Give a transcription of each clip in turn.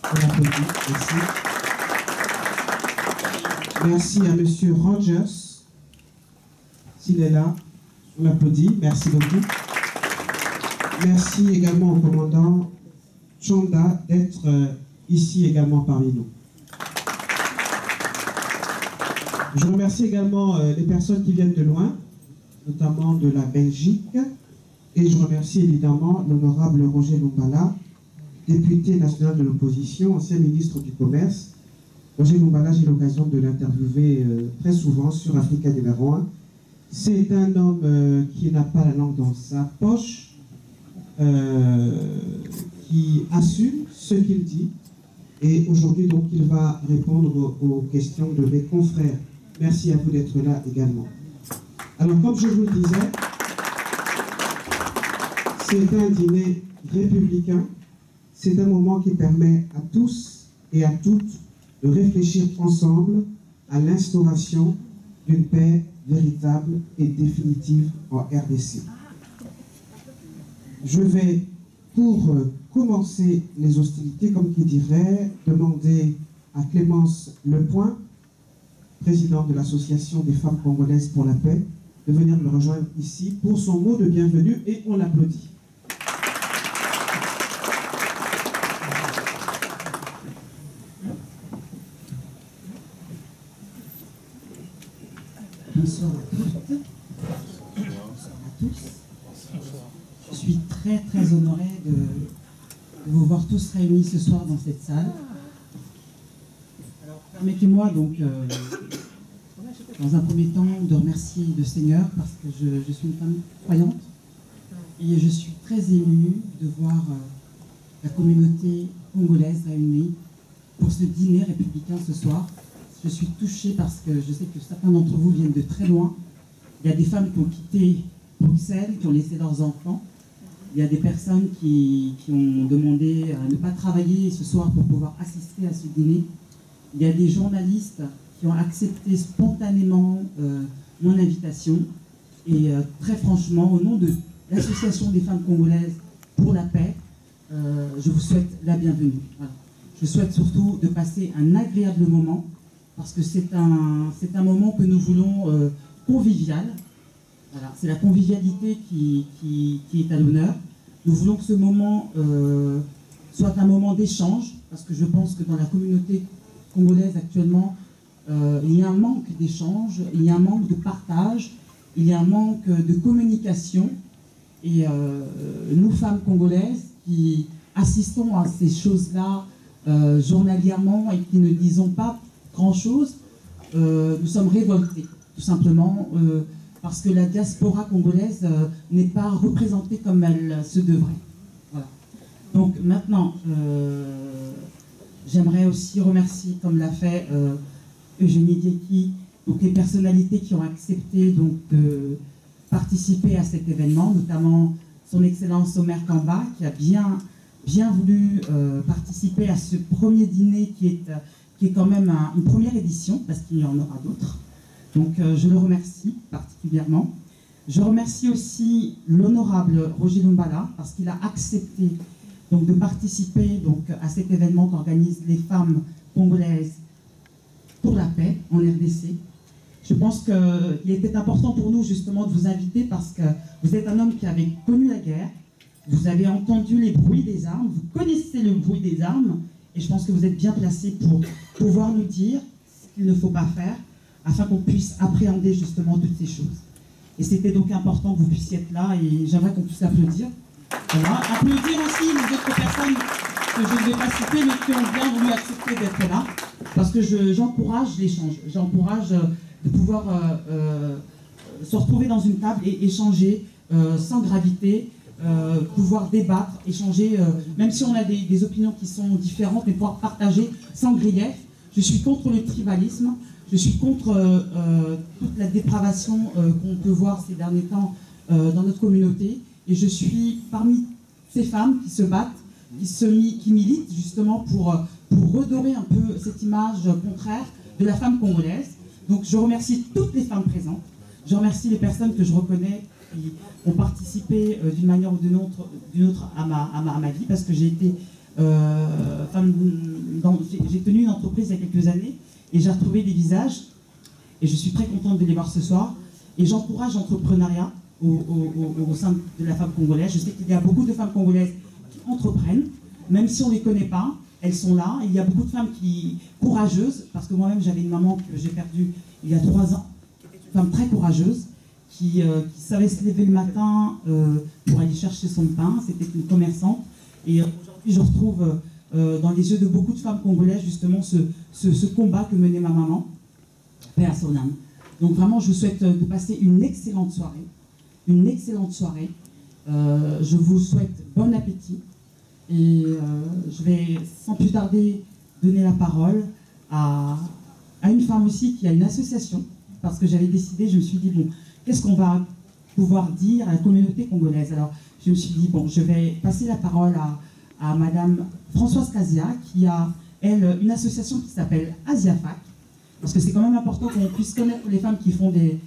On l'applaudit. Merci. Merci à Monsieur Rogers. S'il est là, on l'applaudit. Merci beaucoup. Merci également au commandant Chanda d'être ici également parmi nous. Je remercie également les personnes qui viennent de loin, notamment de la Belgique, et je remercie évidemment l'honorable Roger Lumbala, député national de l'opposition, ancien ministre du Commerce. Roger Lumbala, j'ai l'occasion de l'interviewer très souvent sur Africa numéro 1. C'est un homme qui n'a pas la langue dans sa poche, qui assume ce qu'il dit, et aujourd'hui donc il va répondre aux questions de mes confrères. Merci à vous d'être là également. Alors comme je vous le disais, c'est un dîner républicain, c'est un moment qui permet à tous et à toutes de réfléchir ensemble à l'instauration d'une paix véritable et définitive en RDC. Je vais, pour commencer les hostilités, comme qui dirait, demander à Clémence Lepoint, présidente de l'Association des femmes congolaises pour la paix, de venir me rejoindre ici pour son mot de bienvenue, et on l'applaudit. Bonsoir à toutes. Bonsoir à tous. Je suis très très honorée de vous voir tous réunis ce soir dans cette salle. Alors permettez-moi donc, dans un premier temps, de remercier le Seigneur parce que je suis une femme croyante et je suis très émue de voir la communauté congolaise réunie pour ce dîner républicain ce soir. Je suis touchée parce que je sais que certains d'entre vous viennent de très loin. Il y a des femmes qui ont quitté Bruxelles, qui ont laissé leurs enfants. Il y a des personnes qui ont demandé à ne pas travailler ce soir pour pouvoir assister à ce dîner. Il y a des journalistes qui ont accepté spontanément mon invitation. Et très franchement, au nom de l'Association des femmes congolaises pour la paix, je vous souhaite la bienvenue. Voilà. Je souhaite surtout de passer un agréable moment, parce que c'est un moment que nous voulons convivial. Voilà, c'est la convivialité qui est à l'honneur. Nous voulons que ce moment soit un moment d'échange, parce que je pense que dans la communauté congolaise actuellement, il y a un manque d'échange, il y a un manque de partage, il y a un manque de communication. Et nous, femmes congolaises, qui assistons à ces choses-là journalièrement et qui ne disons pas grand-chose, nous sommes révoltés, tout simplement, parce que la diaspora congolaise n'est pas représentée comme elle se devrait. Voilà. Donc maintenant, j'aimerais aussi remercier, comme l'a fait Eugénie Dieki, donc les personnalités qui ont accepté donc, de participer à cet événement, notamment son Excellence Omer Kamba, qui a bien voulu participer à ce premier dîner qui est quand même une première édition, parce qu'il y en aura d'autres. Donc je le remercie particulièrement. Je remercie aussi l'honorable Roger Lumbala, parce qu'il a accepté donc, de participer donc, à cet événement qu'organisent les femmes congolaises pour la paix en RDC. Je pense qu'il était important pour nous justement de vous inviter parce que vous êtes un homme qui avait connu la guerre, vous avez entendu les bruits des armes, vous connaissez le bruit des armes, et je pense que vous êtes bien placé pour pouvoir nous dire ce qu'il ne faut pas faire, afin qu'on puisse appréhender justement toutes ces choses. Et c'était donc important que vous puissiez être là, et j'aimerais qu'on puisse applaudir. Voilà. Applaudir aussi les autres personnes que je ne vais pas citer, mais qui ont bien voulu accepter d'être là, parce que j'encourage l'échange, j'encourage de pouvoir se retrouver dans une table et échanger sans gravité, pouvoir débattre, échanger, même si on a des opinions qui sont différentes, mais pouvoir partager sans grief. Je suis contre le tribalisme, je suis contre toute la dépravation qu'on peut voir ces derniers temps dans notre communauté, et je suis parmi ces femmes qui se battent, qui militent justement pour redorer un peu cette image contraire de la femme congolaise. Donc je remercie toutes les femmes présentes, je remercie les personnes que je reconnais qui ont participé d'une manière ou d'une autre à ma vie, parce que j'ai été femme j'ai tenu une entreprise il y a quelques années et j'ai retrouvé des visages et je suis très contente de les voir ce soir. Et j'encourage l'entrepreneuriat au sein de la femme congolaise. Je sais qu'il y a beaucoup de femmes congolaises qui entreprennent, même si on ne les connaît pas, elles sont là. Il y a beaucoup de femmes courageuses, parce que moi-même j'avais une maman que j'ai perdue il y a 3 ans, qui était une femme très courageuse, qui savait se lever le matin pour aller chercher son pain. C'était une commerçante. Et aujourd'hui je retrouve dans les yeux de beaucoup de femmes congolaises justement ce combat que menait ma maman, paix à son âme. Donc vraiment, je vous souhaite de passer une excellente soirée. Une excellente soirée. Je vous souhaite bon appétit. Et je vais, sans plus tarder, donner la parole à une femme aussi qui a une association. Parce que j'avais décidé, je me suis dit, bon, qu'est-ce qu'on va pouvoir dire à la communauté congolaise? Alors, je me suis dit, bon, je vais passer la parole à Madame Françoise Kazia, qui a, elle, une association qui s'appelle AsiaFac. Parce que c'est quand même important qu'on puisse connaître les femmes qui ont des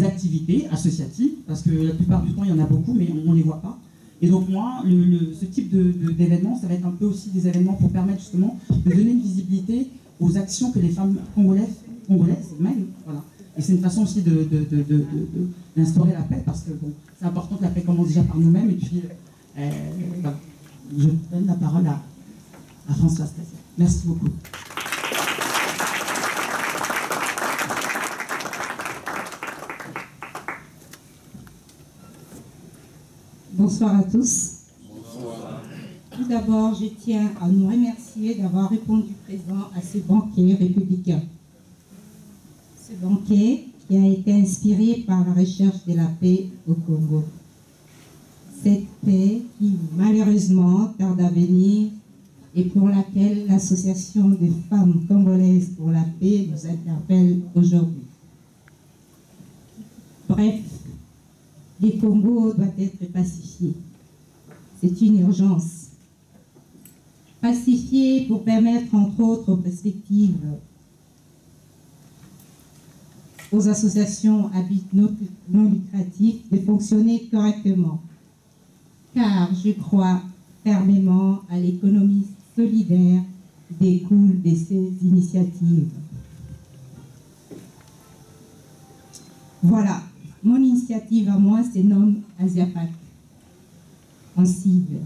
activités associatives, parce que la plupart du temps, il y en a beaucoup, mais on ne les voit pas. Et donc moi, ce type d'événement, ça va être un peu aussi des événements pour permettre justement de donner une visibilité aux actions que les femmes congolaises mènent. Voilà. Et c'est une façon aussi d'instaurer la paix, parce que bon, c'est important que la paix commence déjà par nous-mêmes. Et puis, voilà. Je donne la parole à Françoise Kazia. Merci beaucoup. Bonsoir à tous. Bonsoir. Tout d'abord, je tiens à nous remercier d'avoir répondu présent à ce banquet républicain. Ce banquet qui a été inspiré par la recherche de la paix au Congo. Cette paix qui, malheureusement, tarde à venir et pour laquelle l'Association des femmes congolaises pour la paix nous interpelle aujourd'hui. Bref, le Congo doit être pacifié. C'est une urgence. Pacifié pour permettre, entre autres perspectives, aux associations à but non lucratif de fonctionner correctement. Car je crois fermement à l'économie solidaire qui découle de ces initiatives. Voilà, mon initiative à moi se nomme AsiaFac, en sigle.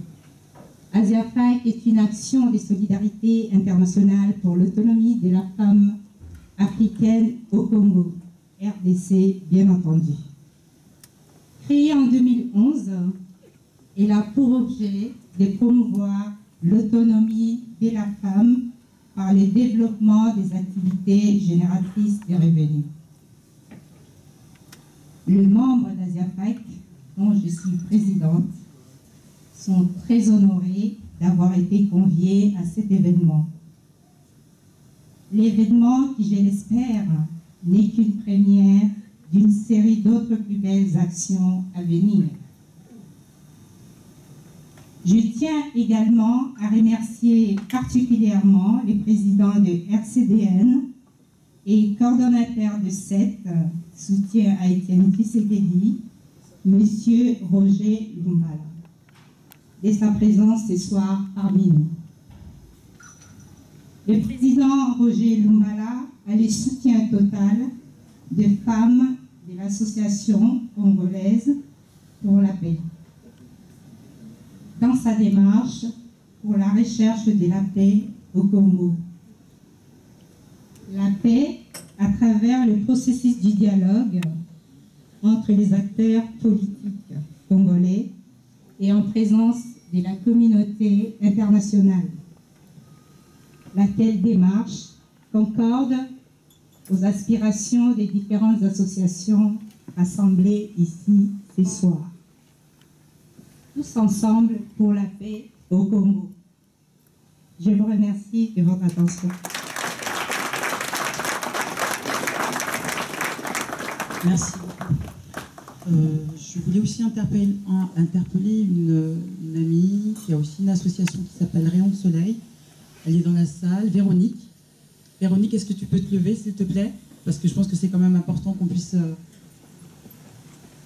AsiaFac est une action de solidarité internationale pour l'autonomie de la femme africaine au Congo, RDC bien entendu. Créée en 2011, elle a pour objet de promouvoir l'autonomie de la femme par le développement des activités génératrices de revenus. Les membres d'AsiaFac, dont je suis présidente, sont très honorés d'avoir été conviés à cet événement. L'événement qui, je l'espère, n'est qu'une première d'une série d'autres plus belles actions à venir. Je tiens également à remercier particulièrement les présidents de RCDN et coordonnateurs de CET, soutien à Étienne Tshisekedi, M. Roger Lumbala, de sa présence ce soir parmi nous. Le président Roger Lumbala a le soutien total des femmes de l'Association congolaise pour la paix dans sa démarche pour la recherche de la paix au Congo. La paix à travers le processus du dialogue entre les acteurs politiques congolais et en présence de la communauté internationale. Laquelle démarche concorde aux aspirations des différentes associations rassemblées ici ce soir. Tous ensemble pour la paix au Congo. Je vous remercie de votre attention. Merci. Je voulais aussi interpeller une amie qui a aussi une association qui s'appelle Rayon de Soleil. Elle est dans la salle. Véronique. Véronique, est-ce que tu peux te lever, s'il te plaît? Parce que je pense que c'est quand même important qu'on puisse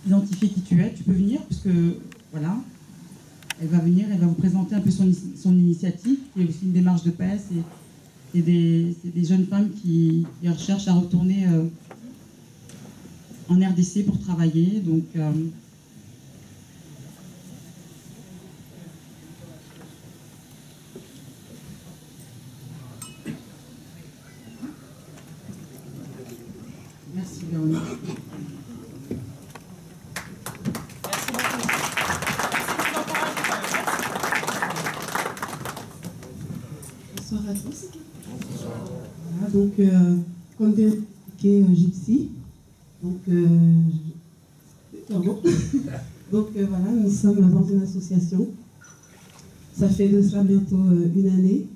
identifier qui tu es. Tu peux venir, parce que, voilà. Elle va venir, elle va vous présenter un peu son initiative, qui est aussi une démarche de paix. C'est des jeunes femmes qui recherchent à retourner en RDC pour travailler. Donc, merci Véronique. Bonsoir à tous. Voilà, donc, comme vient d'expliquer Gypsy, donc, pardon. Donc voilà, nous sommes dans une association. Ça fait de cela bientôt une année.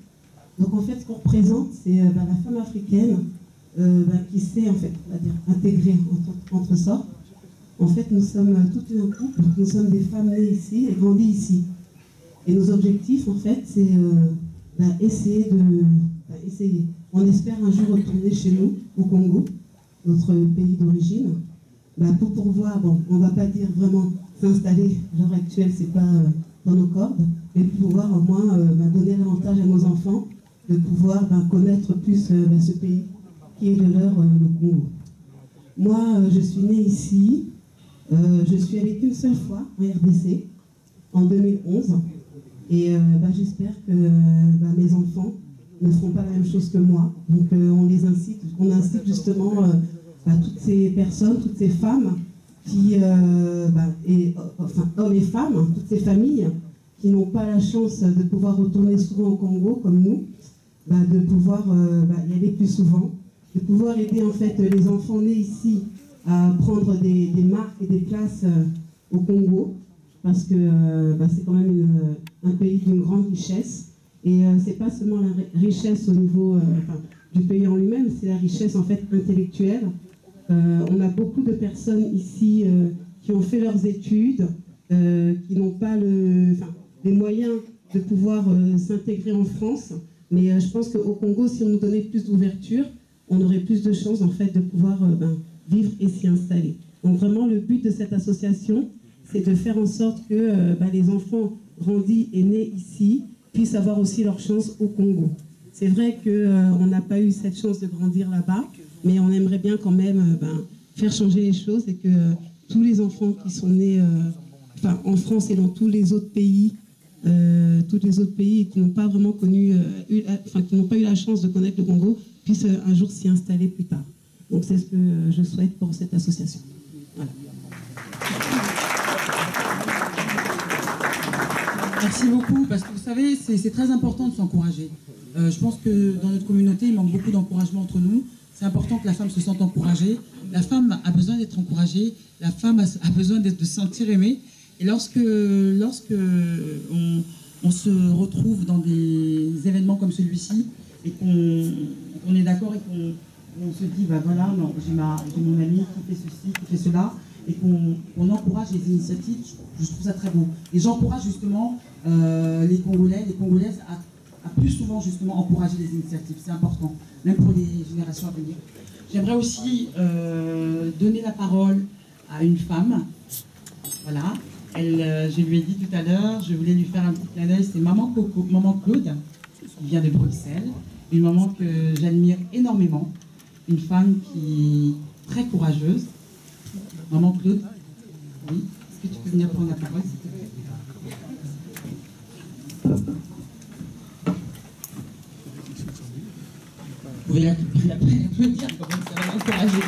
Donc en fait, ce qu'on représente, c'est la femme africaine qui s'est en fait, on va dire, intégrée entre sortes. En fait, nous sommes tout un couple. Nous sommes des femmes nées ici et grandies ici. Et nos objectifs, en fait, c'est essayer. On espère un jour retourner chez nous, au Congo, notre pays d'origine, pour pouvoir, bon, on ne va pas dire vraiment s'installer, à l'heure actuelle, c'est pas dans nos cordes, mais pour pouvoir au moins donner l'avantage à nos enfants de pouvoir connaître plus ce pays qui est de leur, le Congo. Moi, je suis née ici, je suis allée qu'une seule fois en RDC, en 2011, et j'espère que mes enfants ne feront pas la même chose que moi. Donc on incite justement toutes ces personnes, toutes ces femmes, hommes et femmes, toutes ces familles qui n'ont pas la chance de pouvoir retourner souvent au Congo comme nous, de pouvoir y aller plus souvent, de pouvoir aider en fait les enfants nés ici à prendre des marques et des places au Congo, parce que c'est quand même un pays d'une grande richesse. Et c'est pas seulement la richesse au niveau du pays en lui-même, c'est la richesse en fait intellectuelle. On a beaucoup de personnes ici qui ont fait leurs études, qui n'ont pas les moyens de pouvoir s'intégrer en France. Mais je pense qu'au Congo, si on nous donnait plus d'ouverture, on aurait plus de chances en fait de pouvoir vivre et s'y installer. Donc vraiment, le but de cette association, c'est de faire en sorte que les enfants grandis et nés ici puissent avoir aussi leur chance au Congo. C'est vrai qu'on n'a pas eu cette chance de grandir là-bas, mais on aimerait bien quand même faire changer les choses et que tous les enfants qui sont nés en France et dans tous les autres pays et qui n'ont pas vraiment connu, qui n'ont pas eu la chance de connaître le Congo, puissent un jour s'y installer plus tard. Donc c'est ce que je souhaite pour cette association. Voilà. Merci beaucoup, parce que vous savez, c'est très important de s'encourager. Je pense que dans notre communauté, il manque beaucoup d'encouragement entre nous. C'est important que la femme se sente encouragée. La femme a besoin d'être encouragée. La femme a besoin de se sentir aimée. Et lorsque on se retrouve dans des événements comme celui-ci, et qu'on est d'accord et qu'on se dit, voilà, j'ai mon ami qui fait ceci, qui fait cela, et qu'on encourage les initiatives, je trouve ça très beau. Et j'encourage justement les Congolais, les Congolaises à plus souvent justement encourager les initiatives. C'est important, même pour les générations à venir. J'aimerais aussi donner la parole à une femme. Voilà. Je lui ai dit tout à l'heure, je voulais lui faire un petit clin d'œil, c'est Maman Claude, qui vient de Bruxelles. Une maman que j'admire énormément. Une femme qui est très courageuse. Maman Claude, oui, est-ce que tu peux venir prendre la parole, s'il te plaît? Vous pouvez l'applaudir, quand même, ça va l'encourager.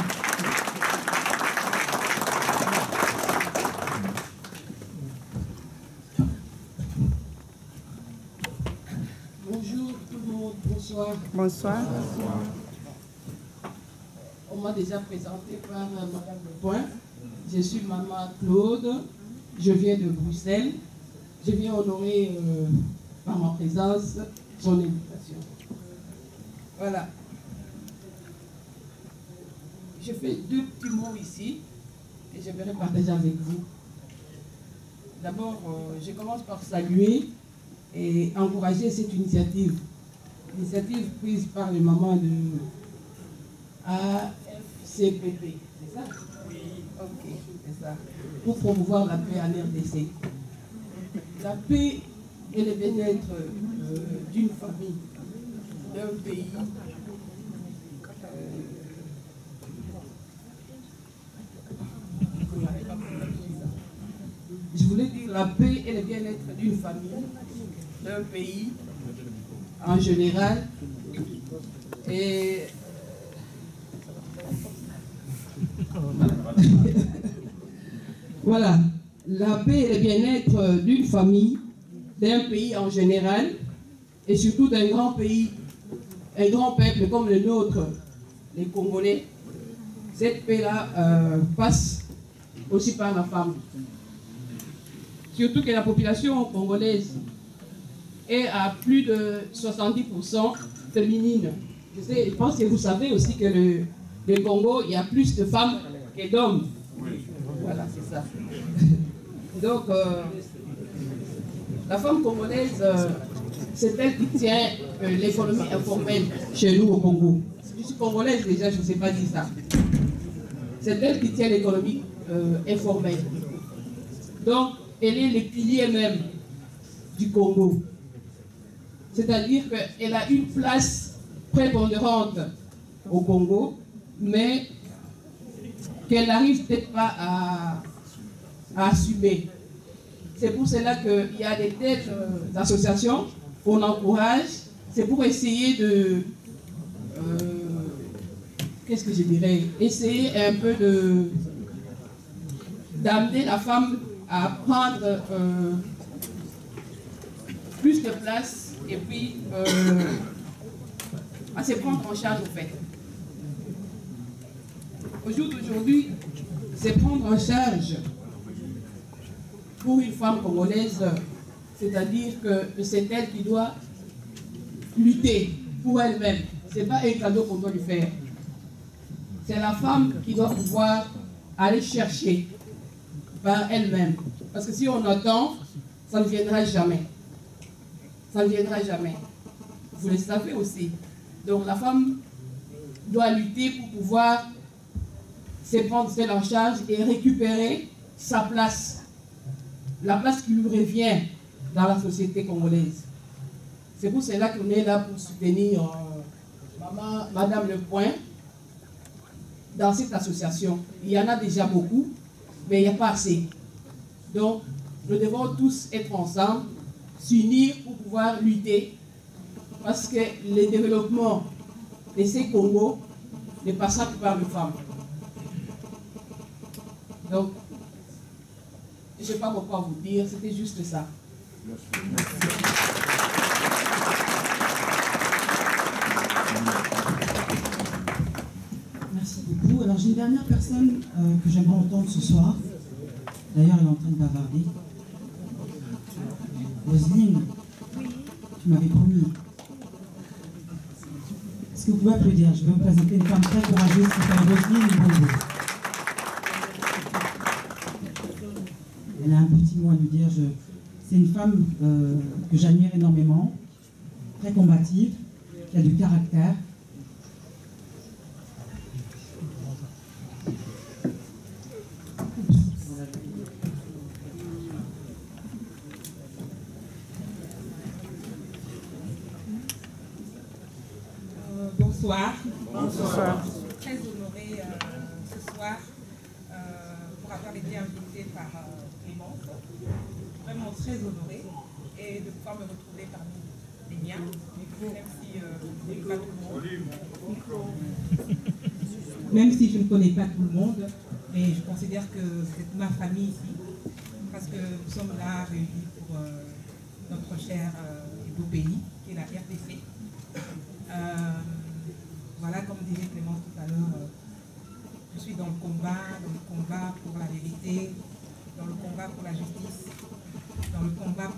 Bonjour tout le monde, bonsoir. Bonsoir. On m'a déjà présenté par Madame Lepoint. Je suis Maman Claude, je viens de Bruxelles. Je viens honorer par ma présence son invitation. Voilà. Je fais 2 petits mots ici et j'aimerais partager avec vous. D'abord, je commence par saluer et encourager cette initiative. L'initiative prise par les mamans de AFCPP, c'est ça? Oui. Ok, c'est ça. Pour promouvoir la paix en RDC. la paix et le bien-être d'une famille, d'un pays, je voulais dire la paix et le bien-être d'une famille, d'un pays en général. Et voilà, la paix et le bien-être d'une famille, d'un pays en général, et surtout d'un grand pays, un grand peuple comme le nôtre, les Congolais. Cette paix-là passe aussi par la femme. Surtout que la population congolaise est à plus de 70% féminine. Je pense que vous savez aussi que le Congo, il y a plus de femmes que d'hommes. Voilà, c'est ça. Donc, la femme congolaise, c'est elle qui tient l'économie informelle chez nous au Congo. Je suis congolaise déjà, je ne sais pas dire ça. C'est elle qui tient l'économie informelle. Donc, elle est le pilier même du Congo. C'est-à-dire qu'elle a une place prépondérante au Congo, mais qu'elle n'arrive peut-être pas à assumer. C'est pour cela qu'il y a des têtes d'associations qu'on encourage. C'est pour essayer de... qu'est-ce que je dirais? Essayer un peu d'amener la femme à prendre plus de place et puis à se prendre en charge au fait. Au jour d'aujourd'hui, c'est prendre en charge pour une femme congolaise, c'est-à-dire que c'est elle qui doit lutter pour elle-même. Ce n'est pas un cadeau qu'on doit lui faire. C'est la femme qui doit pouvoir aller chercher par elle-même. Parce que si on attend, ça ne viendra jamais. Ça ne viendra jamais. Vous le savez aussi. Donc la femme doit lutter pour pouvoir se prendre seule en charge et récupérer sa place. La place qui lui revient dans la société congolaise. C'est pour cela qu'on est là pour soutenir Madame Le Point dans cette association. Il y en a déjà beaucoup, mais il n'y a pas assez. Donc, nous devons tous être ensemble, s'unir pour pouvoir lutter, parce que le développement de ces Congos ne passera que par les femmes. Donc, je ne sais pas pourquoi vous dire, c'était juste ça. Merci beaucoup. Alors j'ai une dernière personne que j'aimerais entendre ce soir. D'ailleurs, elle est en train de bavarder. Roselyne, tu m'avais promis. Est-ce que vous pouvez applaudir? Je vais vous présenter une femme très courageuse qui s'appelle Roselyne Mbongo. Elle a un petit mot à nous dire. C'est une femme que j'admire énormément, très combative, qui a du caractère. Bonsoir. Bonsoir. Je suis très honorée ce soir pour avoir été invitée par Clémence. Vraiment très honorée et de pouvoir me retrouver parmi les miens, même si je ne connais pas tout le monde. Même si je ne connais pas tout le monde, mais je considère que c'est ma famille ici, parce que nous sommes là réunis pour notre cher et beau pays, qui est la RDC. Voilà, comme disait Clémence tout à l'heure, je suis dans le combat pour la vérité, dans le combat pour la justice, dans le combat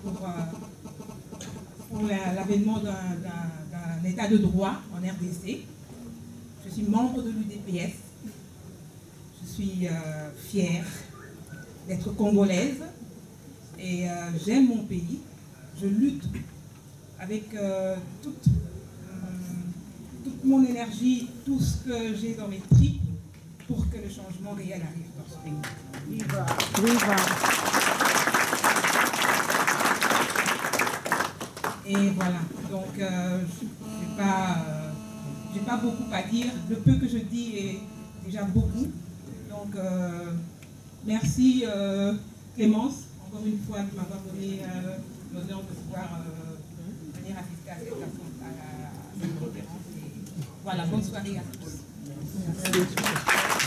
pour l'avènement d'un état de droit en RDC. Je suis membre de l'UDPS. Je suis fière d'être congolaise et j'aime mon pays. Je lutte avec toute mon énergie, tout ce que j'ai dans mes tripes pour que le changement réel arrive dans ce pays. Viva! Viva! Et voilà, donc je n'ai pas beaucoup à dire. Le peu que je dis est déjà beaucoup. Donc merci Clémence, encore une fois, de m'avoir donné l'honneur de pouvoir venir assister à cette conférence. Et voilà, bonne soirée à tous.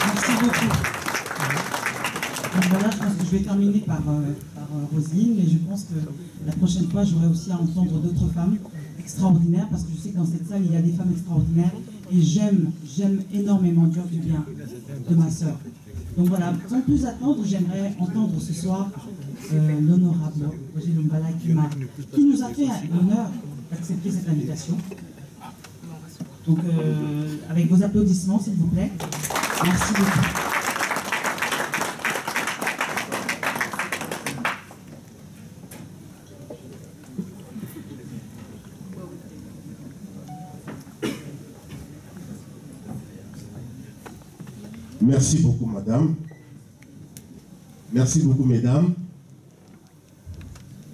Merci beaucoup. Donc voilà, je pense que je vais terminer par Roselyne, mais je pense que la prochaine fois, j'aurai aussi à entendre d'autres femmes extraordinaires, parce que je sais que dans cette salle, il y a des femmes extraordinaires, et j'aime énormément dire du bien de ma sœur. Donc voilà, sans plus attendre, j'aimerais entendre ce soir l'honorable Roger Lumbala qui nous a fait l'honneur d'accepter cette invitation. Donc avec vos applaudissements, s'il vous plaît. Merci beaucoup. Merci beaucoup, madame. Merci beaucoup, mesdames.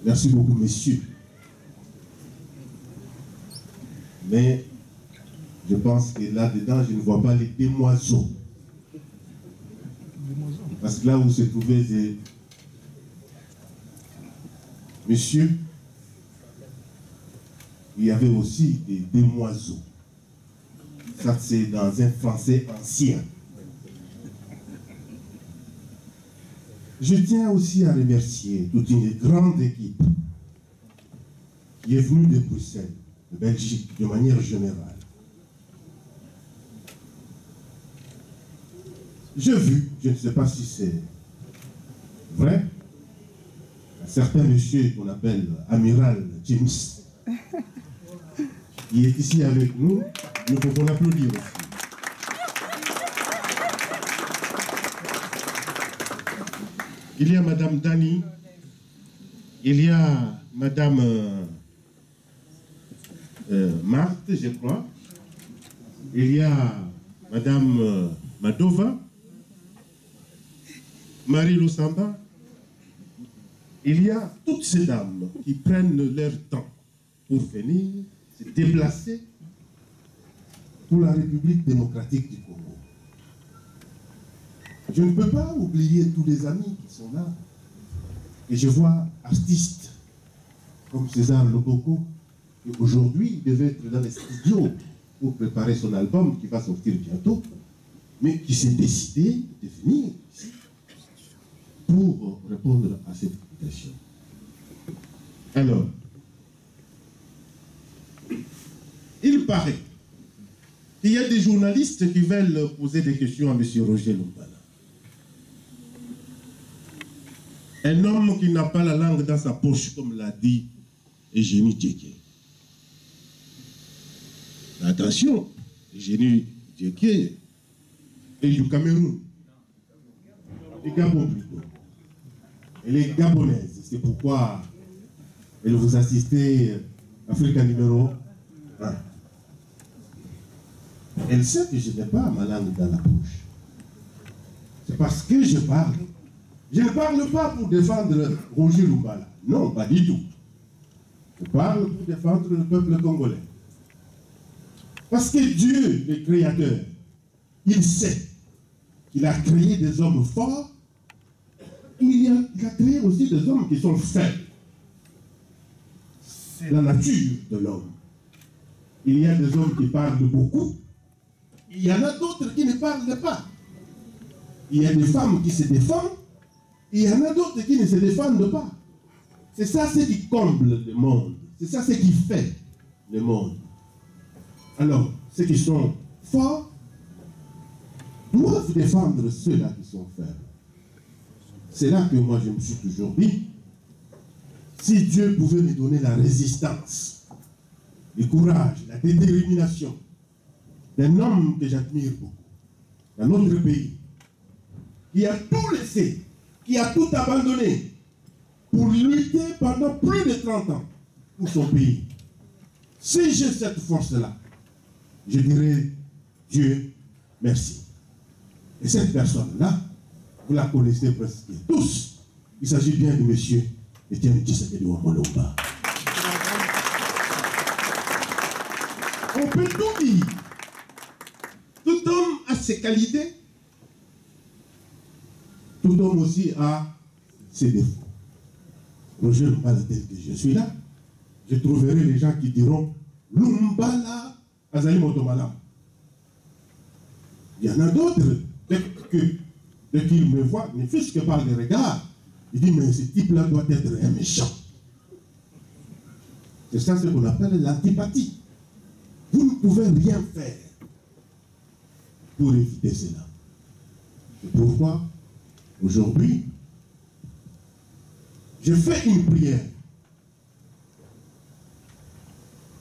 Merci beaucoup, messieurs. Mais je pense que là-dedans, je ne vois pas les demoiselles. Parce que là où se trouvaient des messieurs, il y avait aussi des demoiselles. Ça, c'est dans un français ancien. Je tiens aussi à remercier toute une grande équipe qui est venue de Bruxelles, de Belgique, de manière générale. J'ai vu, je ne sais pas si c'est vrai, un certain monsieur qu'on appelle Amiral James, qui est ici avec nous, nous pouvons l'applaudir aussi. Il y a Madame Dani, il y a Madame Marthe, je crois, il y a Madame Madova, Marie Lusamba, il y a toutes ces dames qui prennent leur temps pour venir se déplacer pour la République démocratique du Congo. Je ne peux pas oublier tous les amis qui sont là. Et je vois artistes comme César Loboko, qui aujourd'hui devait être dans les studios pour préparer son album qui va sortir bientôt, mais qui s'est décidé de venir ici pour répondre à cette invitation. Alors, il paraît qu'il y a des journalistes qui veulent poser des questions à M. Roger Lumbala. Un homme qui n'a pas la langue dans sa poche, comme l'a dit Eugénie Djeké. Attention, Eugénie Djeké est du Cameroun, du Gabon plutôt. Elle est gabonaise, c'est pourquoi elle vous assistez Africa numéro 1. Elle sait que je n'ai pas ma langue dans la bouche. C'est parce que je parle. Je ne parle pas pour défendre Roger Lumbala. Non, pas du tout. Je parle pour défendre le peuple congolais. Parce que Dieu, le Créateur, il sait qu'il a créé des hommes forts. Il a créé aussi des hommes qui sont faibles. C'est la nature de l'homme. Il y a des hommes qui parlent beaucoup. Il y en a d'autres qui ne parlent pas. Il y a des femmes qui se défendent. Il y en a d'autres qui ne se défendent pas. C'est ça ce qui comble le monde. C'est ça ce qui fait le monde. Alors, ceux qui sont forts doivent défendre ceux-là qui sont faibles. C'est là que moi je me suis toujours dit, si Dieu pouvait me donner la résistance, le courage, la détermination d'un homme que j'admire beaucoup, dans notre pays, qui a tout laissé, qui a tout abandonné pour lutter pendant plus de 30 ans pour son pays. Si j'ai cette force-là, je dirais, Dieu, merci. Et cette personne-là, vous la connaissez presque tous. Il s'agit bien de M. Etienne Tshisekedi Wamolomba. On peut tout dire. Tout homme a ses qualités. Tout homme aussi a ses défauts. Roger Lumbala, tel que je suis là, je trouverai les gens qui diront Lumbala Azali Motomala. Il y en a d'autres, dès qu'ils me voient, ne fût-ce que par les regards, ils disent mais ce type-là doit être un méchant. C'est ça ce qu'on appelle l'antipathie. Vous ne pouvez rien faire pour éviter cela. C'est pourquoi, aujourd'hui, je fais une prière.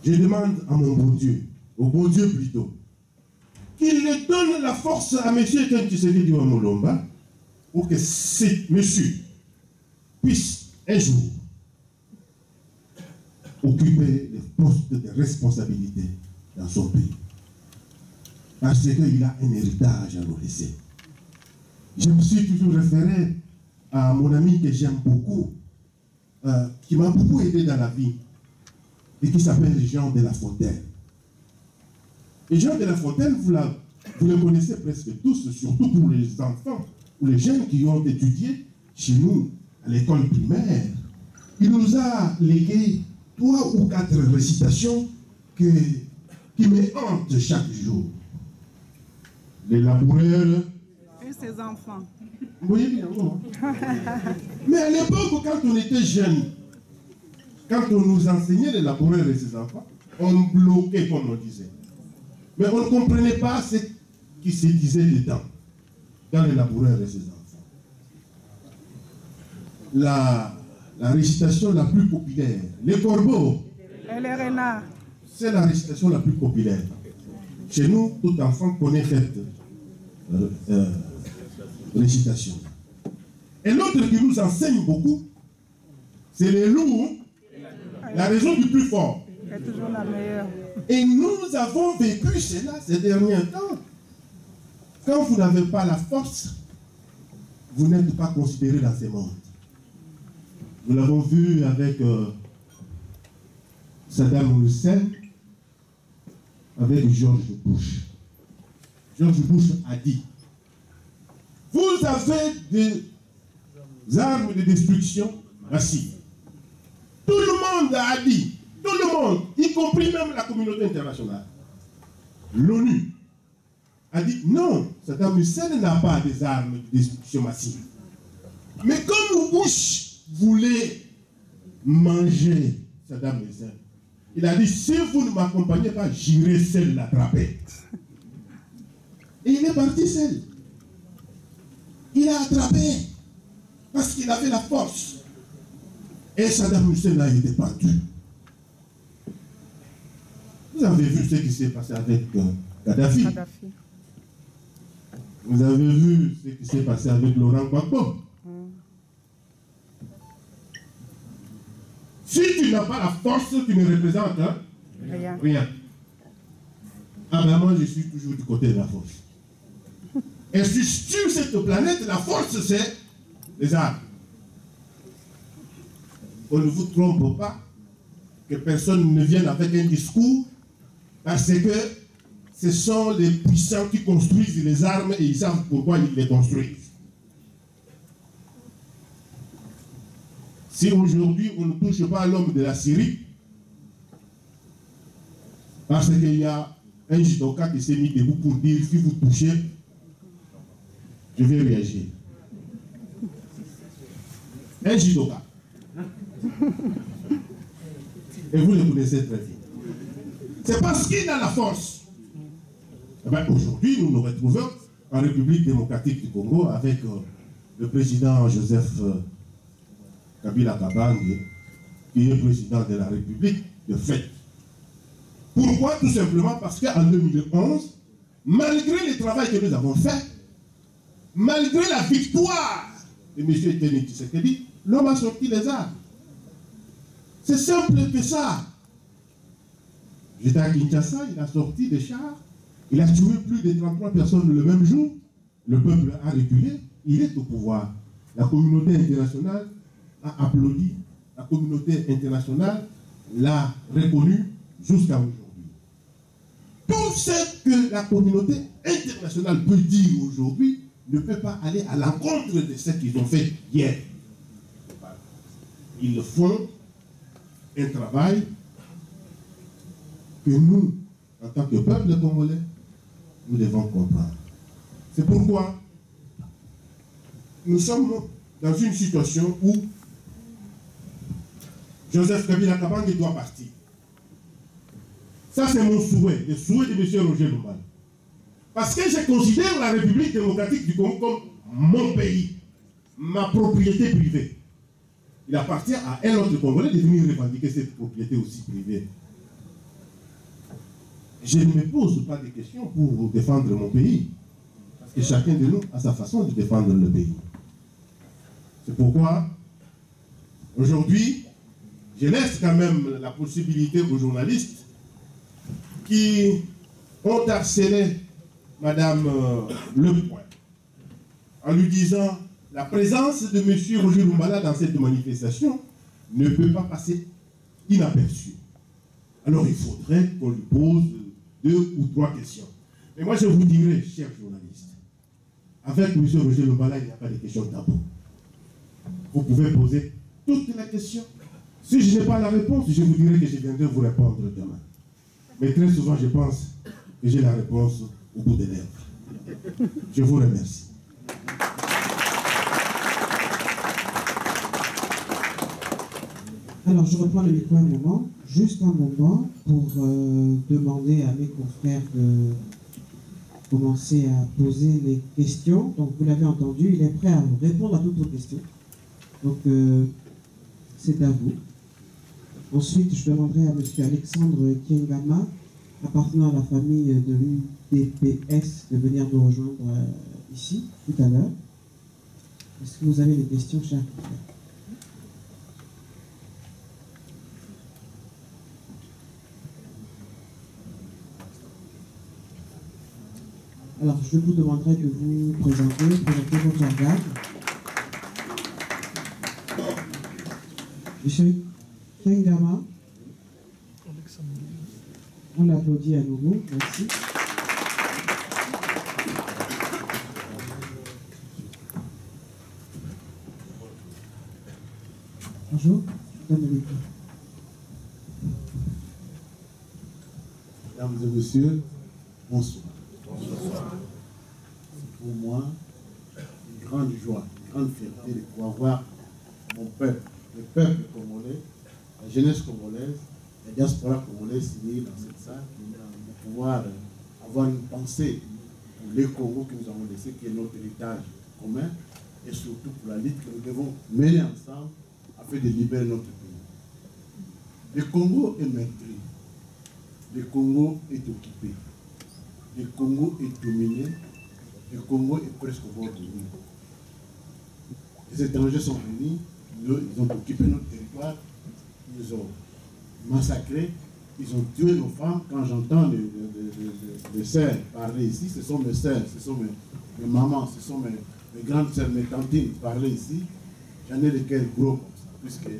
Je demande à mon bon Dieu, au bon Dieu plutôt, qu'il donne la force à M. Etienne Tshisekedi Mulumba pour que ce monsieur puisse un jour occuper les postes de responsabilité dans son pays. Parce qu'il a un héritage à nous laisser. Je me suis toujours référé à mon ami que j'aime beaucoup, qui m'a beaucoup aidé dans la vie, et qui s'appelle Jean de La Fontaine. Et Jean de La Fontaine, vous le connaissez presque tous, surtout pour les enfants ou les jeunes qui ont étudié chez nous à l'école primaire. Il nous a légué 3 ou 4 récitations qui me hantent chaque jour. Les laboureurs et ses enfants. Vous voyez bien, non? Mais à l'époque, quand on était jeunes, quand on nous enseignait les laboureurs et ses enfants, on bloquait, comme on disait. Mais on ne comprenait pas ce qui se disait dedans, dans les laboureurs et ses enfants. La récitation la plus populaire, les corbeaux, et les renards, c'est la récitation la plus populaire. Chez nous, tout enfant connaît cette récitation. Et l'autre qui nous enseigne beaucoup, c'est les loups, la raison du plus fort. est toujours la meilleure. Et nous avons vécu cela ces derniers temps. Quand vous n'avez pas la force, vous n'êtes pas considéré dans ces mondes. Nous l'avons vu avec Saddam Hussein, avec George Bush. George Bush a dit, vous avez des armes de destruction massive. Tout le monde a dit, tout le monde, y compris même la communauté internationale. L'ONU a dit non, Saddam Hussein n'a pas des armes de destruction massive. Mais comme Bush voulait manger Saddam Hussein, il a dit, si vous ne m'accompagnez pas, j'irai seul l'attraper. Et il est parti seul. Il a attrapé parce qu'il avait la force. Et Saddam Hussein a été battu. Vous avez vu ce qui s'est passé avec Kadhafi. Vous avez vu ce qui s'est passé avec Laurent Gbagbo. Si tu n'as pas la force, tu ne représentes rien. Ah ben moi, je suis toujours du côté de la force. Et sur cette planète, la force, c'est les armes. On ne vous trompe pas, que personne ne vienne avec un discours, parce que ce sont les puissants qui construisent les armes et ils savent pourquoi ils les construisent. Si aujourd'hui on ne touche pas à l'homme de la Syrie, parce qu'il y a un judoka qui s'est mis debout pour dire, si vous touchez, je vais réagir. Un judoka. Et vous le connaissez très bien. C'est parce qu'il a la force. Eh bien, aujourd'hui, nous nous retrouvons en République démocratique du Congo avec le président Joseph Kabila Kabange, qui est président de la République de fait. Pourquoi? Tout simplement parce qu'en 2011, malgré le travail que nous avons fait, malgré la victoire de M. Etienne Tshisekedi, l'homme a sorti les armes. C'est simple que ça. J'étais à Kinshasa, il a sorti des chars, il a tué plus de 33 personnes le même jour, le peuple a reculé, il est au pouvoir. La communauté internationale a applaudi, la communauté internationale l'a reconnu jusqu'à aujourd'hui. Tout ce que la communauté internationale peut dire aujourd'hui ne peut pas aller à l'encontre de ce qu'ils ont fait hier. Ils font un travail que nous, en tant que peuple congolais, nous devons comprendre. C'est pourquoi nous sommes dans une situation où Joseph Kabila Kabange doit partir. Ça, c'est mon souhait, le souhait de M. Roger Lumbala. Parce que je considère la République démocratique du Congo comme mon pays, ma propriété privée. Il appartient à un autre Congolais de venir revendiquer cette propriété aussi privée. Je ne me pose pas de questions pour défendre mon pays. Parce que chacun de nous a sa façon de défendre le pays. C'est pourquoi, aujourd'hui, je laisse quand même la possibilité aux journalistes qui ont harcelé Madame Le Point en lui disant la présence de M. Roger Lumbala dans cette manifestation ne peut pas passer inaperçue. Alors il faudrait qu'on lui pose 2 ou 3 questions. Mais moi je vous dirais, chers journalistes, avec M. Roger Lumbala, il n'y a pas de questions tabou. Vous pouvez poser toutes les questions. Si je n'ai pas la réponse, je vous dirai que je viendrai vous répondre demain. Mais très souvent, je pense que j'ai la réponse au bout des lèvres. Je vous remercie. Alors, je reprends le micro un moment, juste un moment, pour demander à mes confrères de commencer à poser les questions. Donc, vous l'avez entendu, il est prêt à répondre à toutes vos questions. Donc, c'est à vous. Ensuite, je demanderai à M. Alexandre Kiengama, appartenant à la famille de l'UDPS, de venir nous rejoindre ici, tout à l'heure. Est-ce que vous avez des questions, chers confrères? Alors, je vous demanderai de vous présenter votre organe. Monsieur Kiengama, on l'applaudit à nouveau, merci. Bonjour, je donne le micro. Mesdames et messieurs, bonsoir. C'est pour moi une grande joie, une grande fierté de pouvoir voir mon peuple, le peuple congolais, la jeunesse congolaise, la diaspora congolaise s'unir dans cette salle, pour pouvoir avoir une pensée pour les Congos que nous avons laissé, qui est notre héritage commun, et surtout pour la lutte que nous devons mener ensemble afin de libérer notre pays. Le Congo est meurtri, le Congo est occupé, le Congo est dominé, le Congo est presque au bord de l'île. Les étrangers sont venus, ils ont occupé notre territoire, ils ont massacré, ils ont tué nos femmes. Quand j'entends les sœurs parler ici, ce sont mes sœurs, ce sont mes mamans, ce sont mes grandes sœurs, mes tantines parler ici, j'en ai le cœur gros comme ça, puisque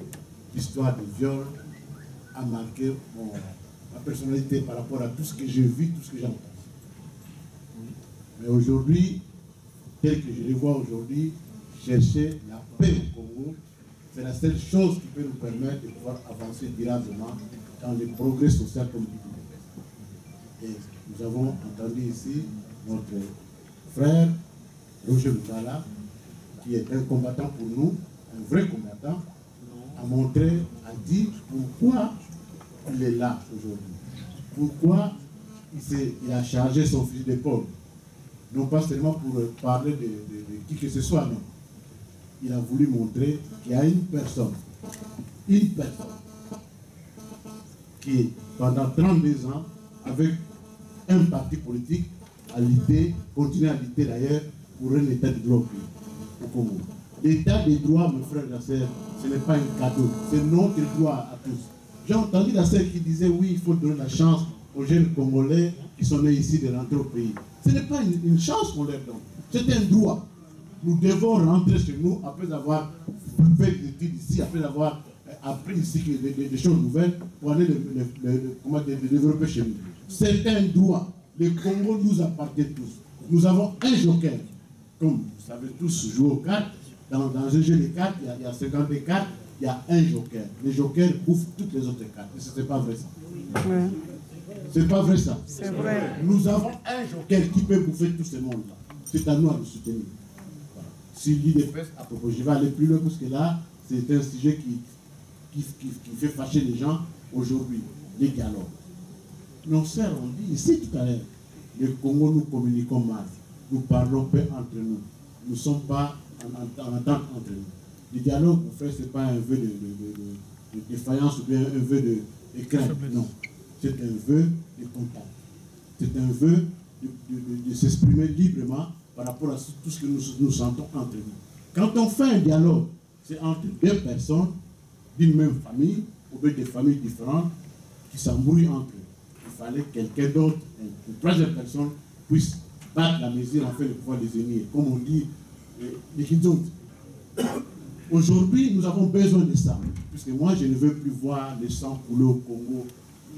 l'histoire de viol a marqué ma personnalité par rapport à tout ce que j'ai vu, tout ce que j'ai entendu. Mais aujourd'hui, tel que je les vois aujourd'hui, chercher la paix au Congo, c'est la seule chose qui peut nous permettre de pouvoir avancer durablement dans le progrès social comme du pays. Et nous avons entendu ici notre frère Roger Lumbala, qui est un combattant pour nous, un vrai combattant, a montré, a dit pourquoi il est là aujourd'hui. Pourquoi il a chargé son fusil d'épaule. Non pas seulement pour parler de qui que ce soit, non. Il a voulu montrer qu'il y a une personne qui, pendant 32 ans, avec un parti politique, a lutté, continue à lutter d'ailleurs, pour un état de droit au Congo. L'état de droit, mes frères et sœurs, ce n'est pas un cadeau, c'est notre droit à tous. J'ai entendu la sœur qui disait oui, il faut donner la chance aux jeunes Congolais qui sont nés ici de rentrer au pays. Ce n'est pas une chance qu'on leur donne, c'est un droit. Nous devons rentrer chez nous après avoir fait des études ici, après avoir appris ici des choses nouvelles pour aller le développer chez nous. certains droits. Le Congo nous appartient tous. Nous avons un joker. Comme vous savez tous jouer aux cartes, dans un jeu de cartes, il y a 50 cartes, il y a un joker. Le joker bouffe toutes les autres cartes. Et ce n'est pas vrai ça. Ouais. C'est pas vrai ça. C'est vrai. Nous avons un joker qui peut bouffer tout ce monde-là. C'est à nous à le soutenir. Voilà. Si l'IDPS, à propos, je vais aller plus loin parce que là, c'est un sujet qui fait fâcher les gens aujourd'hui. Les dialogues. Nos sœurs ont dit ici tout à l'heure, le Congo, nous communiquons mal. Nous parlons peu entre nous. Nous ne sommes pas en entente entre nous. Le dialogue qu'on fait, ce n'est pas un vœu de défaillance ou bien un vœu de crainte. Non. C'est un vœu de contact. C'est un vœu de s'exprimer librement par rapport à tout ce que nous sentons entre nous. Quand on fait un dialogue, c'est entre deux personnes d'une même famille, ou bien des familles différentes, qui s'embrouillent entre eux. Il fallait que quelqu'un d'autre, une troisième personne, puisse battre la mesure afin de pouvoir les unir. Comme on dit, les Kidzout. Aujourd'hui, nous avons besoin de ça. Puisque moi, je ne veux plus voir le sang couler au Congo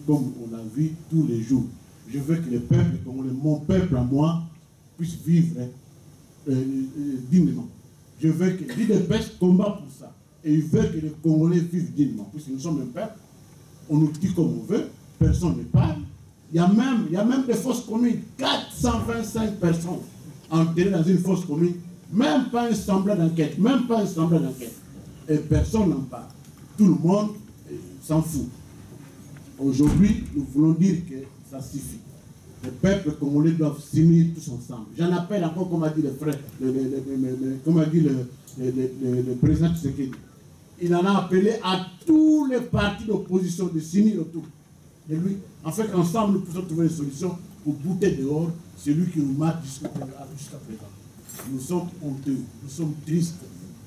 comme on a vu tous les jours. Je veux que le peuple congolais, mon peuple à moi, puisse vivre dignement. Je veux que l'IDPS combat pour ça. Et il veut que les Congolais vivent dignement. Puisque nous sommes un peuple, on nous dit comme on veut, personne ne parle. Il y a même des fosses communes, 425 personnes enterrées dans une fosse commune, même pas un semblant d'enquête, Et personne n'en parle. Tout le monde s'en fout. Aujourd'hui, nous voulons dire que ça suffit. Les peuples congolais doivent s'unir tous ensemble. J'en appelle encore, comme a dit le frère, comme a dit le président Tshisekedi. Il en a appelé à tous les partis d'opposition de s'unir autour de lui. En fait, ensemble, nous pouvons trouver une solution pour bouter dehors celui qui nous mate jusqu'à présent. Nous sommes honteux, nous sommes tristes,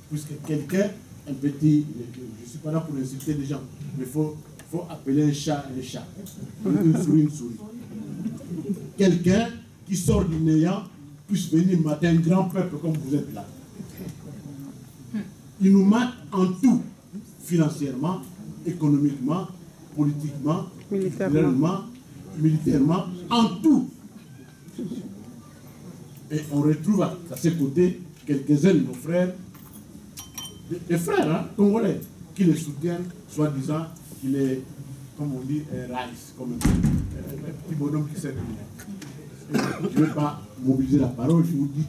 puisque quelqu'un, un petit, je ne suis pas là pour insulter les gens, mais il faut appeler un chat, une souris. Quelqu'un qui sort du néant puisse venir mater un grand peuple comme vous êtes là. Il nous mate en tout, financièrement, économiquement, politiquement, militairement, en tout. Et on retrouve à ses côtés quelques-uns de nos frères, des frères congolais, qui le soutiennent, soi-disant qu'il est, comme on dit, un rice, comme un petit bonhomme qui sert de rien. Je ne vais pas mobiliser la parole, je vous dis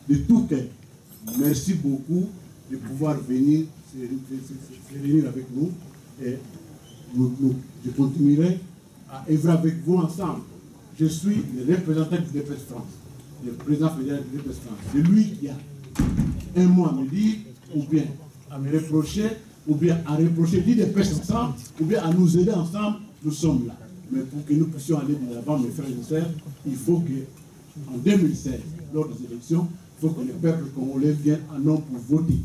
de tout cœur, merci beaucoup de pouvoir venir se réunir avec nous. Et je continuerai à œuvrer avec vous ensemble. Je suis le représentant du DPS France, le président fédéral du DPS France. C'est lui qui a un mot à me dire, ou bien à me reprocher, ou bien à reprocher l'IDPS ensemble, ou bien à nous aider ensemble. Nous sommes là. Mais pour que nous puissions aller de l'avant, mes frères et sœurs, il faut que, en 2016, lors des élections, il faut que le peuple congolais vienne en nombre pour voter.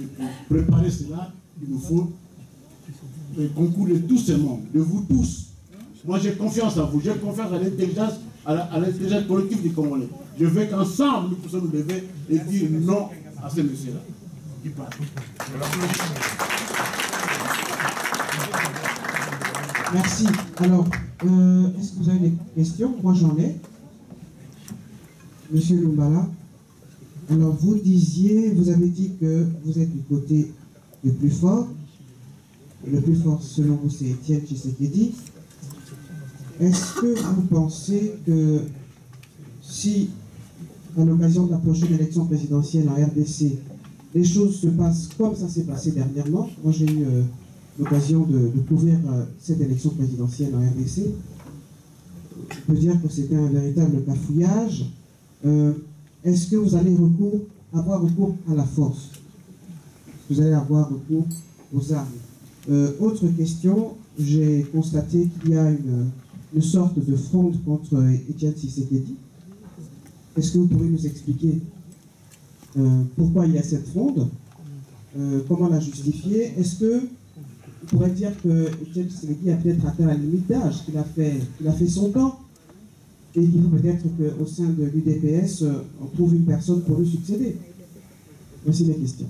Et pour préparer cela, il nous faut le concours de tout ce monde, de vous tous. Moi, j'ai confiance en vous, j'ai confiance à l'intelligence, à l'intelligence collective des Congolais. Je veux qu'ensemble, nous puissions nous lever et dire non à ce monsieur-là qui parle. Merci. Alors, est-ce que vous avez des questions? Moi, j'en ai. Monsieur Lumbala, alors vous avez dit que vous êtes du côté du plus fort. Et le plus fort, selon vous, c'est Étienne Tshisekedi. Est-ce que vous pensez que si, à l'occasion de la prochaine élection présidentielle en RDC, les choses se passent comme ça s'est passé dernièrement, moi j'ai eu l'occasion de couvrir cette élection présidentielle en RDC, je peux dire que c'était un véritable cafouillage. Est-ce que vous allez avoir recours à la force? Vous allez avoir recours aux armes? Autre question, j'ai constaté qu'il y a une sorte de fronde contre Étienne Tshisekedi. Est-ce que vous pourriez nous expliquer pourquoi il y a cette fronde, comment la justifier? Est-ce que on pourrait dire que Étienne Tshisekedi a peut-être atteint la limite d'âge, qu'il a fait son temps, et qu'il faut peut-être qu'au sein de l'UDPS, on trouve une personne pour lui succéder? Voici les questions.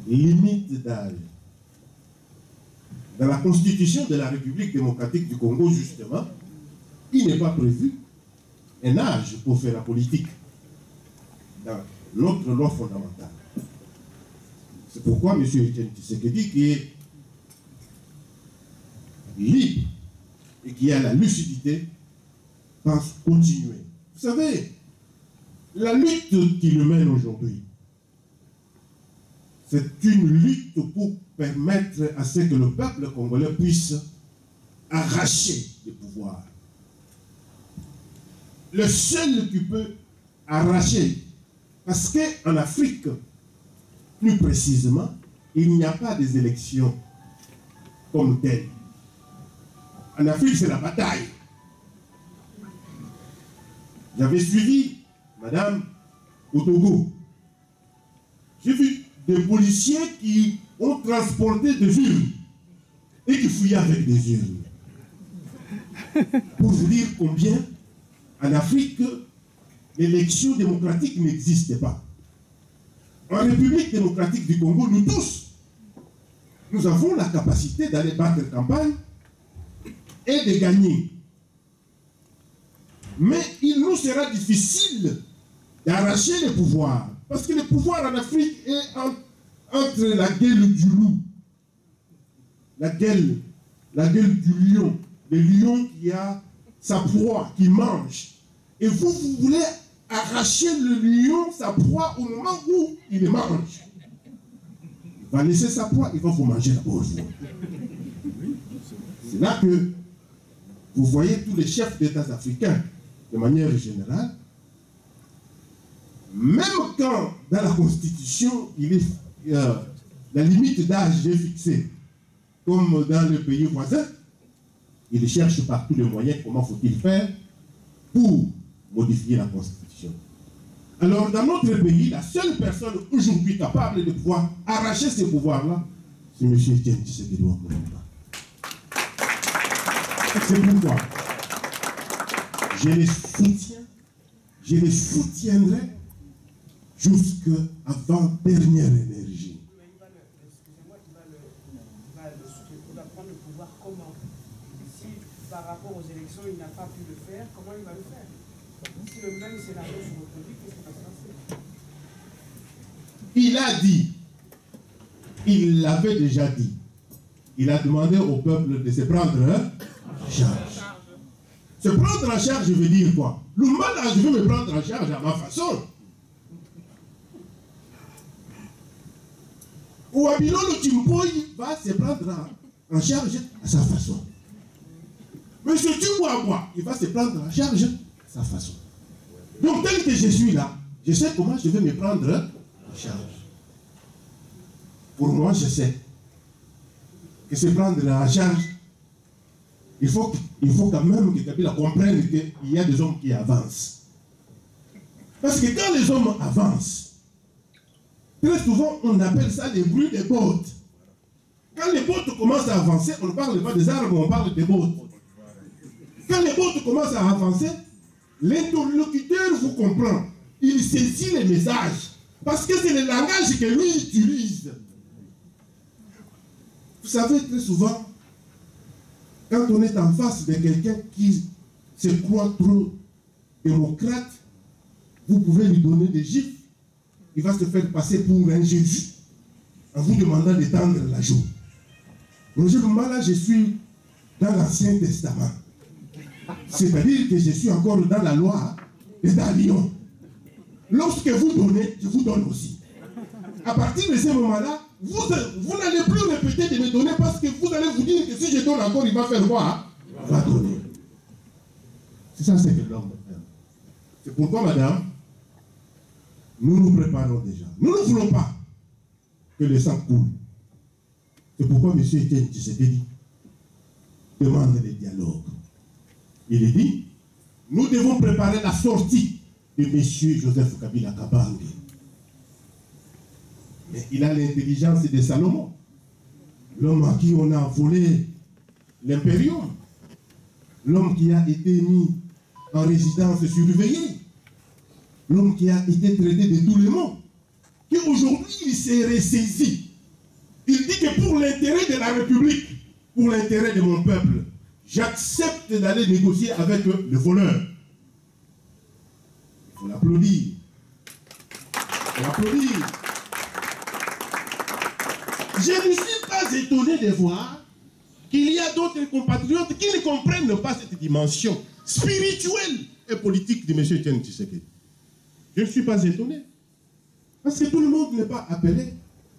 Limite d'âge. Dans la constitution de la République démocratique du Congo, justement, il n'est pas prévu un âge pour faire la politique dans notre loi fondamentale. C'est pourquoi M. Etienne Tshisekedi, qui est libre et qui a la lucidité, pense continuer. Vous savez, la lutte qu'il mène aujourd'hui, c'est une lutte pour permettre à ce que le peuple congolais puisse arracher le pouvoir. Le seul qui peut arracher, parce qu'en Afrique, plus précisément, il n'y a pas des élections comme telles. En Afrique, c'est la bataille. J'avais suivi Madame au Togo. J'ai vu des policiers qui ont transporté des urnes et qui fouillaient avec des urnes. Pour vous dire combien, en Afrique, l'élection démocratique n'existe pas. En République démocratique du Congo, nous tous, nous avons la capacité d'aller battre campagne et de gagner. Mais il nous sera difficile d'arracher le pouvoir. Parce que le pouvoir en Afrique est entre la gueule du loup, la gueule du lion, le lion qui a sa proie, qui mange. Et vous voulez arracher le lion, sa proie, au moment où il le mange. Il va laisser sa proie, il va vous manger d'abord. C'est là que vous voyez tous les chefs d'État africains, de manière générale, même quand dans la Constitution, la limite d'âge est fixée, comme dans le pays voisin, ils cherchent par tous les moyens comment faut-il faire pour modifier la Constitution. Alors, dans notre pays, la seule personne aujourd'hui capable de pouvoir arracher ces pouvoirs-là, c'est M. Etienne Tshisekedi. C'est pourquoi je les soutiendrai jusqu'avant dernière énergie. Excusez-moi, il va prendre le pouvoir comment? Si par rapport aux élections, il n'a pas pu le faire, comment il va le faire? Si le même scénario se reproduit, qu'est-ce qui va se passer? Il a dit, il l'avait déjà dit, il a demandé au peuple de se prendre en charge. Se prendre en charge, je veux dire quoi? Le mal, je veux me prendre en charge à ma façon. Ou Abilo le Timboy va se prendre en charge à sa façon. Monsieur Timboy, il va se prendre en charge à sa façon. Donc, tel que je suis là, je sais comment je vais me prendre en charge. Pour moi, je sais que se prendre en charge, il faut quand même que Kabila comprenne qu'il y a des hommes qui avancent. Parce que quand les hommes avancent, très souvent, on appelle ça les bruits des bottes. Quand les bottes commencent à avancer, on ne parle pas des armes, on parle des bottes. Quand les bottes commencent à avancer, l'interlocuteur vous comprend. Il saisit les messages. Parce que c'est le langage que lui utilise. Vous savez, très souvent, quand on est en face de quelqu'un qui se croit trop démocrate, vous pouvez lui donner des gifles. Il va se faire passer pour un Jésus en vous demandant d'étendre la joue. Roger Lumbala, je suis dans l'Ancien Testament. C'est-à-dire que je suis encore dans la loi des Dalions. Lorsque vous donnez, je vous donne aussi. À partir de ce moment-là, vous n'allez plus répéter de me donner parce que vous allez vous dire que si je donne encore, il va faire quoi? Il va donner. C'est ça, c'est que l'homme aime. C'est pourquoi, madame, nous nous préparons déjà. Nous ne voulons pas que le sang coule. C'est pourquoi M. Etienne Tshisekedi demande le dialogue. Il dit, nous devons préparer la sortie de M. Joseph Kabila Kabange. Mais il a l'intelligence de Salomon, l'homme à qui on a volé l'impérium, l'homme qui a été mis en résidence surveillée, l'homme qui a été traité de tous les maux, qui aujourd'hui il s'est ressaisi. Il dit que pour l'intérêt de la République, pour l'intérêt de mon peuple, j'accepte d'aller négocier avec le voleur. Il faut l'applaudir. Il faut l'applaudir. Je ne suis pas étonné de voir qu'il y a d'autres compatriotes qui ne comprennent pas cette dimension spirituelle et politique de M. Etienne Tshisekedi. Je ne suis pas étonné. Parce que tout le monde n'est pas appelé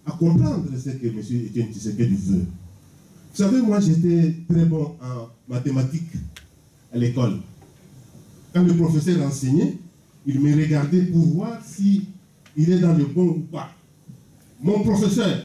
à comprendre ce que M. Etienne Tshisekedi veut. Vous savez, moi j'étais très bon en mathématiques à l'école. Quand le professeur enseignait, il me regardait pour voir si il est dans le bon ou pas. Mon professeur,